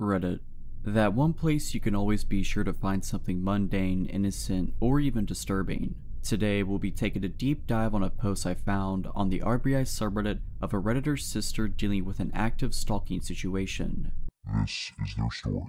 Reddit. That one place you can always be sure to find something mundane, innocent, or even disturbing. Today we'll be taking a deep dive on a post I found on the RBI subreddit of a Redditor's sister dealing with an active stalking situation. This is their story.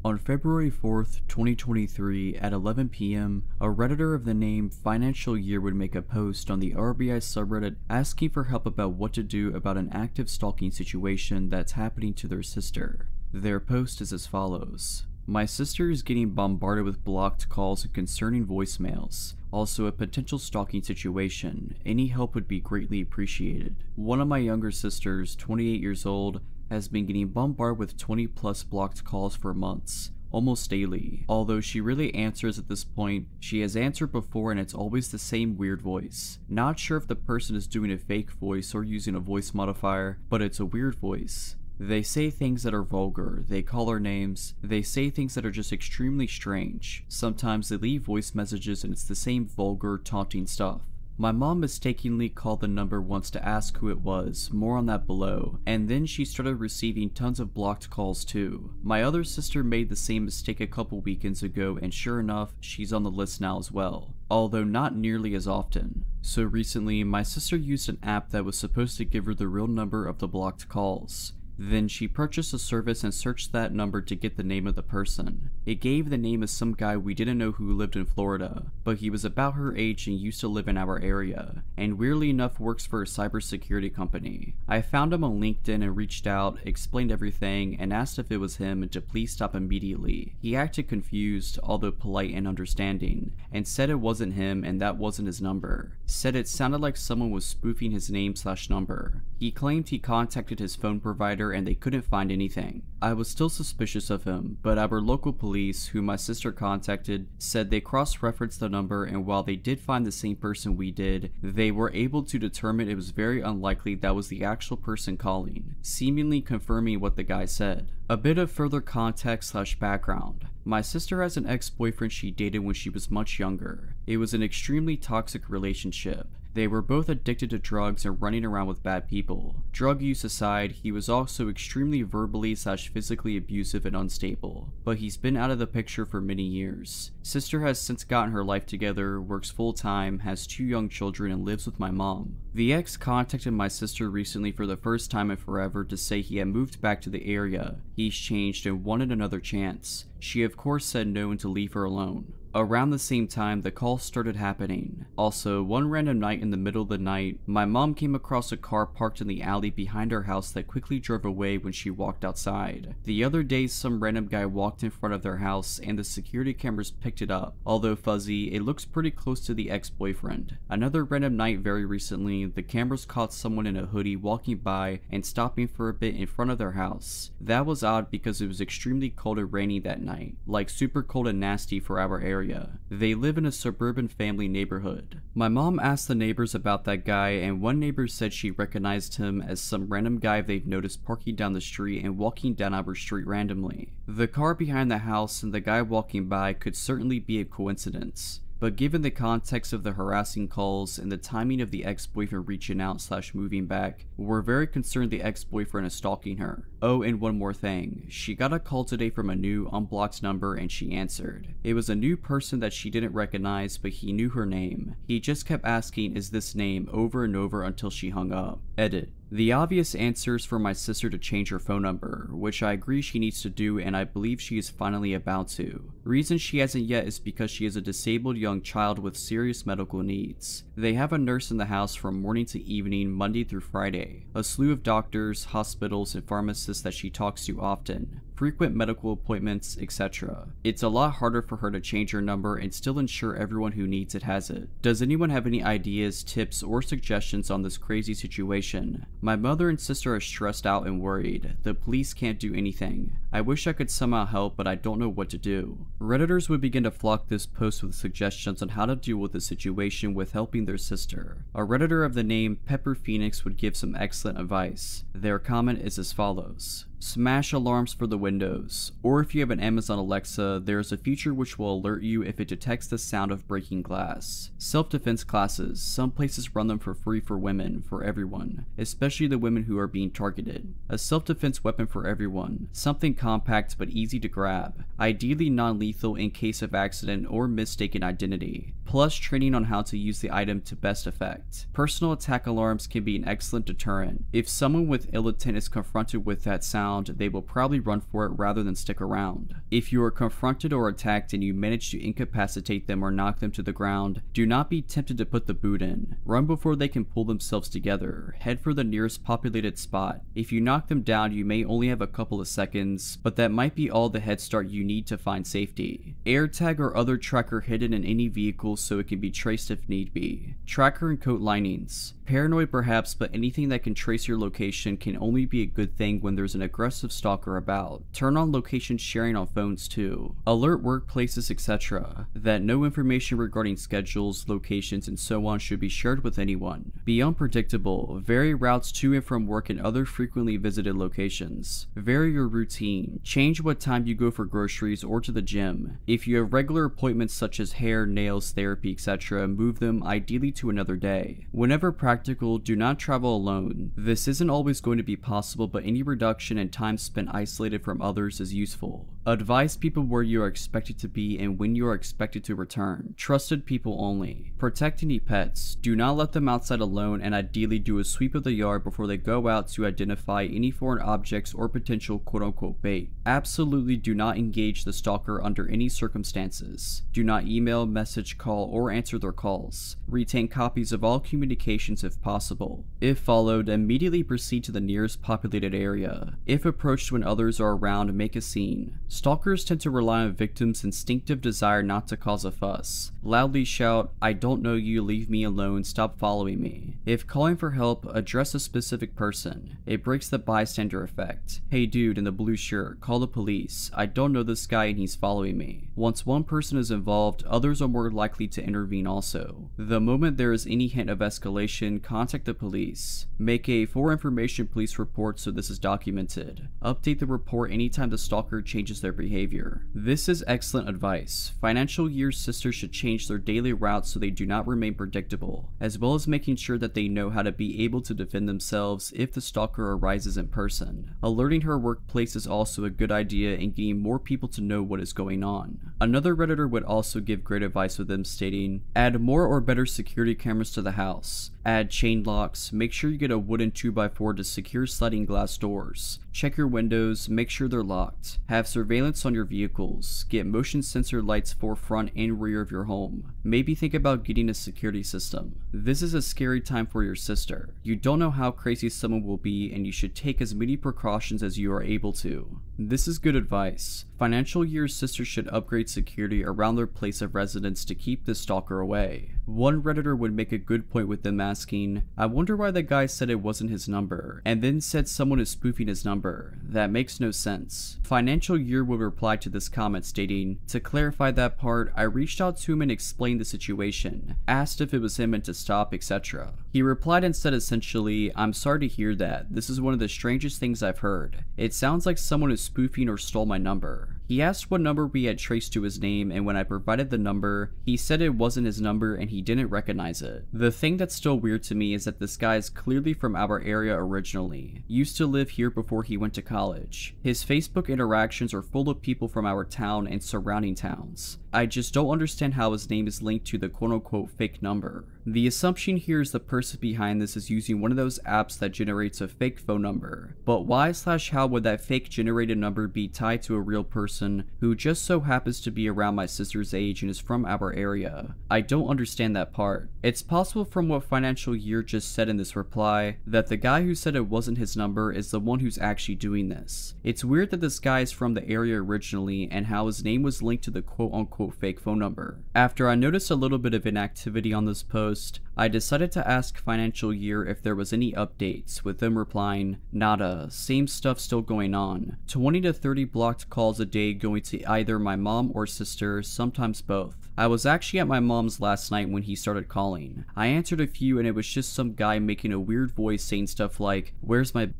On February 4th, 2023 at 11 p.m., a Redditor of the name Financial Year would make a post on the RBI subreddit asking for help about what to do about an active stalking situation that's happening to their sister. Their post is as follows. My sister is getting bombarded with blocked calls and concerning voicemails. Also a potential stalking situation. Any help would be greatly appreciated. One of my younger sisters, 28 years old, has been getting bombarded with 20 plus blocked calls for months, almost daily. Although she really answers at this point, she has answered before and it's always the same weird voice. Not sure if the person is doing a fake voice or using a voice modifier, but it's a weird voice. They say things that are vulgar, they call her names, they say things that are just extremely strange. Sometimes they leave voice messages and it's the same vulgar, taunting stuff. My mom mistakenly called the number once to ask who it was, more on that below, and then she started receiving tons of blocked calls too. My other sister made the same mistake a couple weekends ago and sure enough, she's on the list now as well, although not nearly as often. So recently, my sister used an app that was supposed to give her the real number of the blocked calls. Then she purchased a service and searched that number to get the name of the person. It gave the name of some guy we didn't know who lived in Florida, but he was about her age and used to live in our area, and weirdly enough works for a cybersecurity company. I found him on LinkedIn and reached out, explained everything, and asked if it was him and to please stop immediately. He acted confused, although polite and understanding, and said it wasn't him and that wasn't his number. Said it sounded like someone was spoofing his name/number. He claimed he contacted his phone provider and they couldn't find anything. I was still suspicious of him, but our local police, who my sister contacted, said they cross-referenced the number and while they did find the same person we did, they were able to determine it was very unlikely that was the actual person calling, seemingly confirming what the guy said. A bit of further context/background. My sister has an ex-boyfriend she dated when she was much younger. It was an extremely toxic relationship. They were both addicted to drugs and running around with bad people. Drug use aside, he was also extremely verbally/physically abusive and unstable, but he's been out of the picture for many years. Sister has since gotten her life together, works full-time, has 2 young children, and lives with my mom. The ex contacted my sister recently for the first time in forever to say he had moved back to the area. He's changed and wanted another chance. She of course said no and to leave her alone. Around the same time, the calls started happening. Also, one random night in the middle of the night, my mom came across a car parked in the alley behind our house that quickly drove away when she walked outside. The other day, some random guy walked in front of their house and the security cameras picked it up. Although fuzzy, it looks pretty close to the ex-boyfriend. Another random night very recently, the cameras caught someone in a hoodie walking by and stopping for a bit in front of their house. That was odd because it was extremely cold and rainy that night, like super cold and nasty for our area. They live in a suburban family neighborhood. My mom asked the neighbors about that guy and one neighbor said she recognized him as some random guy they've noticed parking down the street and walking down our street randomly. The car behind the house and the guy walking by could certainly be a coincidence. But given the context of the harassing calls and the timing of the ex-boyfriend reaching out/moving back, we're very concerned the ex-boyfriend is stalking her. Oh, and one more thing. She got a call today from a new, unblocked number and she answered. It was a new person that she didn't recognize, but he knew her name. He just kept asking, "Is this name?" over and over until she hung up. Edit. The obvious answer is for my sister to change her phone number, which I agree she needs to do and I believe she is finally about to. Reason she hasn't yet is because she is a disabled young child with serious medical needs. They have a nurse in the house from morning to evening, Monday through Friday. A slew of doctors, hospitals, and pharmacists that she talks to often. Frequent medical appointments, etc. It's a lot harder for her to change her number and still ensure everyone who needs it has it. Does anyone have any ideas, tips, or suggestions on this crazy situation? My mother and sister are stressed out and worried. The police can't do anything. I wish I could somehow help, but I don't know what to do. Redditors would begin to flock this post with suggestions on how to deal with the situation with helping their sister. A Redditor of the name Pepper Phoenix would give some excellent advice. Their comment is as follows. smash alarms for the windows, or if you have an Amazon Alexa, there is a feature which will alert you if it detects the sound of breaking glass. Self-defense classes, some places run them for free for women, for everyone, especially the women who are being targeted. A self-defense weapon for everyone, something compact but easy to grab, ideally non-lethal in case of accident or mistaken identity, plus training on how to use the item to best effect. Personal attack alarms can be an excellent deterrent. If someone with ill intent is confronted with that sound, they will probably run for it rather than stick around. If you are confronted or attacked and you manage to incapacitate them or knock them to the ground, do not be tempted to put the boot in. Run before they can pull themselves together. Head for the nearest populated spot. If you knock them down, you may only have a couple of seconds, but that might be all the head start you need to find safety. AirTag or other tracker hidden in any vehicle so it can be traced if need be. Tracker and coat linings. Paranoid perhaps, but anything that can trace your location can only be a good thing when there's an aggressive stalker about. Turn on location sharing on phones too. Alert workplaces, etc. that no information regarding schedules, locations, and so on should be shared with anyone. Be unpredictable. Vary routes to and from work and other frequently visited locations. Vary your routine. Change what time you go for groceries or to the gym. If you have regular appointments such as hair, nails, therapy, etc., move them ideally to another day. Whenever practical, do not travel alone. This isn't always going to be possible, but any reduction in time spent isolated from others is useful. Advise people where you are expected to be and when you are expected to return. Trusted people only. Protect any pets. Do not let them outside alone, and ideally do a sweep of the yard before they go out to identify any foreign objects or potential quote-unquote bait. Absolutely do not engage the stalker under any circumstances. Do not email, message, call, or answer their calls. Retain copies of all communications if possible. If followed, immediately proceed to the nearest populated area. If approached when others are around, make a scene. Stalkers tend to rely on victims' instinctive desire not to cause a fuss. Loudly shout, "I don't know you, leave me alone, stop following me." If calling for help, address a specific person. It breaks the bystander effect. "Hey dude in the blue shirt, call the police. I don't know this guy and he's following me." Once one person is involved, others are more likely to intervene also. The moment there is any hint of escalation, contact the police. Make a for information police report so this is documented. Update the report anytime the stalker changes their behavior. This is excellent advice. Financial year sisters should change their daily routes so they do not remain predictable, as well as making sure that they know how to be able to defend themselves if the stalker arises in person. Alerting her workplace is also a good idea in getting more people to know what is going on. Another Redditor would also give great advice with them stating, add more or better security cameras to the house. Add chain locks, make sure you get a wooden 2x4 to secure sliding glass doors. Check your windows, make sure they're locked. Have surveillance on your vehicles. Get motion sensor lights for front and rear of your home. Maybe think about getting a security system. This is a scary time for your sister. You don't know how crazy someone will be, and you should take as many precautions as you are able to. This is good advice. Financial year sisters should upgrade security around their place of residence to keep this stalker away. One Redditor would make a good point with them asking, I wonder why the guy said it wasn't his number, and then said someone is spoofing his number. That makes no sense. Financial year would reply to this comment stating, to clarify that part, I reached out to him and explained the situation, asked if it was him and to stop, etc. He replied and said essentially, I'm sorry to hear that. This is one of the strangest things I've heard. It sounds like someone is spoofing or stole my number. He asked what number we had traced to his name, and when I provided the number, he said it wasn't his number and he didn't recognize it. The thing that's still weird to me is that this guy is clearly from our area originally, used to live here before he went to college. His Facebook interactions are full of people from our town and surrounding towns. I just don't understand how his name is linked to the quote-unquote fake number. The assumption here is the person behind this is using one of those apps that generates a fake phone number. But why/how would that fake generated number be tied to a real person who just so happens to be around my sister's age and is from our area? I don't understand that part. It's possible from what Financial Year just said in this reply that the guy who said it wasn't his number is the one who's actually doing this. It's weird that this guy is from the area originally and how his name was linked to the quote-unquote fake phone number. After I noticed a little bit of inactivity on this post, I decided to ask Financial Year if there was any updates, with them replying, nada, same stuff still going on. 20 to 30 blocked calls a day going to either my mom or sister, sometimes both. I was actually at my mom's last night when he started calling. I answered a few and it was just some guy making a weird voice saying stuff like, where's my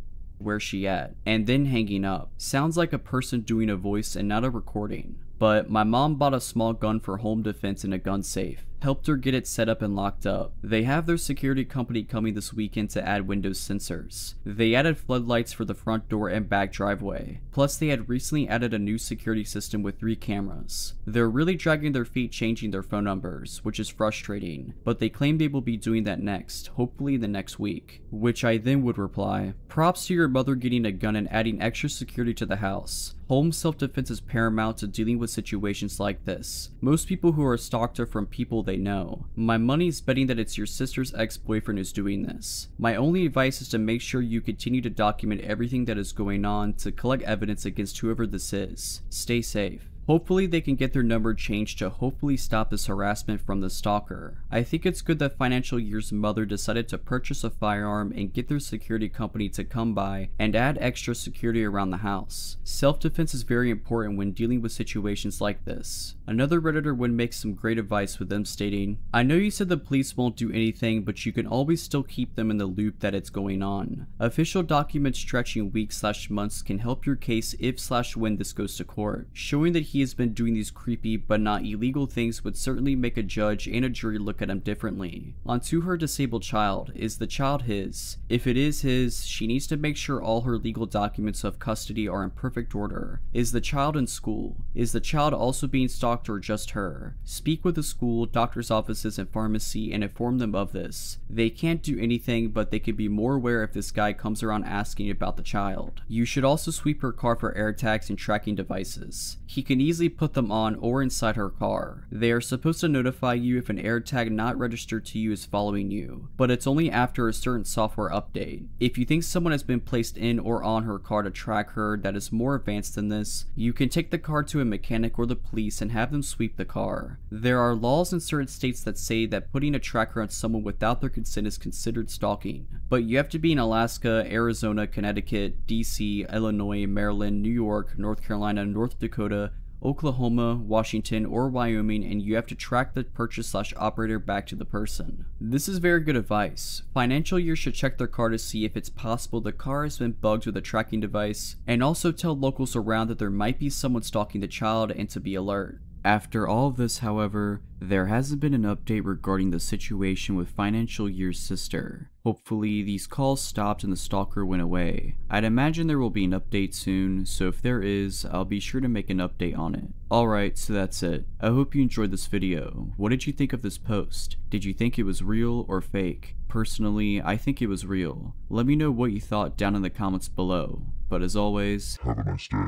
"Where's she at?" and then hanging up. Sounds like a person doing a voice and not a recording. But my mom bought a small gun for home defense in a gun safe. Helped her get it set up and locked up. They have their security company coming this weekend to add Windows sensors. They added floodlights for the front door and back driveway. Plus they had recently added a new security system with 3 cameras. They're really dragging their feet changing their phone numbers, which is frustrating, but they claim they will be doing that next, hopefully the next week. Which I then would reply, "Props to your mother getting a gun and adding extra security to the house. Home self-defense is paramount to dealing with situations like this. Most people who are stalked are from people they know. My money's betting that it's your sister's ex-boyfriend who's doing this. My only advice is to make sure you continue to document everything that is going on to collect evidence against whoever this is. Stay safe." Hopefully they can get their number changed to hopefully stop this harassment from the stalker. I think it's good that Financial Year's mother decided to purchase a firearm and get their security company to come by and add extra security around the house. Self-defense is very important when dealing with situations like this. Another Redditor would make some great advice with them stating, "I know you said the police won't do anything, but you can always still keep them in the loop that it's going on. Official documents stretching weeks/months can help your case if/when this goes to court. Showing that he has been doing these creepy but not illegal things would certainly make a judge and a jury look at him differently. Onto her disabled child, is the child his? If it is his, she needs to make sure all her legal documents of custody are in perfect order. Is the child in school? Is the child also being stalked or just her? Speak with the school, doctor's offices, and pharmacy and inform them of this. They can't do anything, but they could be more aware if this guy comes around asking about the child. You should also sweep her car for air tags and tracking devices. He can easily put them on or inside her car. They are supposed to notify you if an AirTag not registered to you is following you, but it's only after a certain software update. If you think someone has been placed in or on her car to track her that is more advanced than this, you can take the car to a mechanic or the police and have them sweep the car. There are laws in certain states that say that putting a tracker on someone without their consent is considered stalking, but you have to be in Alaska, Arizona, Connecticut, DC, Illinois, Maryland, New York, North Carolina, North Dakota, Oklahoma, Washington, or Wyoming, and you have to track the purchase/operator back to the person. This is very good advice. Financial Year should check their car to see if it's possible the car has been bugged with a tracking device, and also tell locals around that there might be someone stalking the child and to be alert. After all of this, however, there hasn't been an update regarding the situation with Financial Year's sister. Hopefully, these calls stopped and the stalker went away. I'd imagine there will be an update soon, so if there is, I'll be sure to make an update on it. Alright, so that's it. I hope you enjoyed this video. What did you think of this post? Did you think it was real or fake? Personally, I think it was real. Let me know what you thought down in the comments below. But as always, Have a nice day.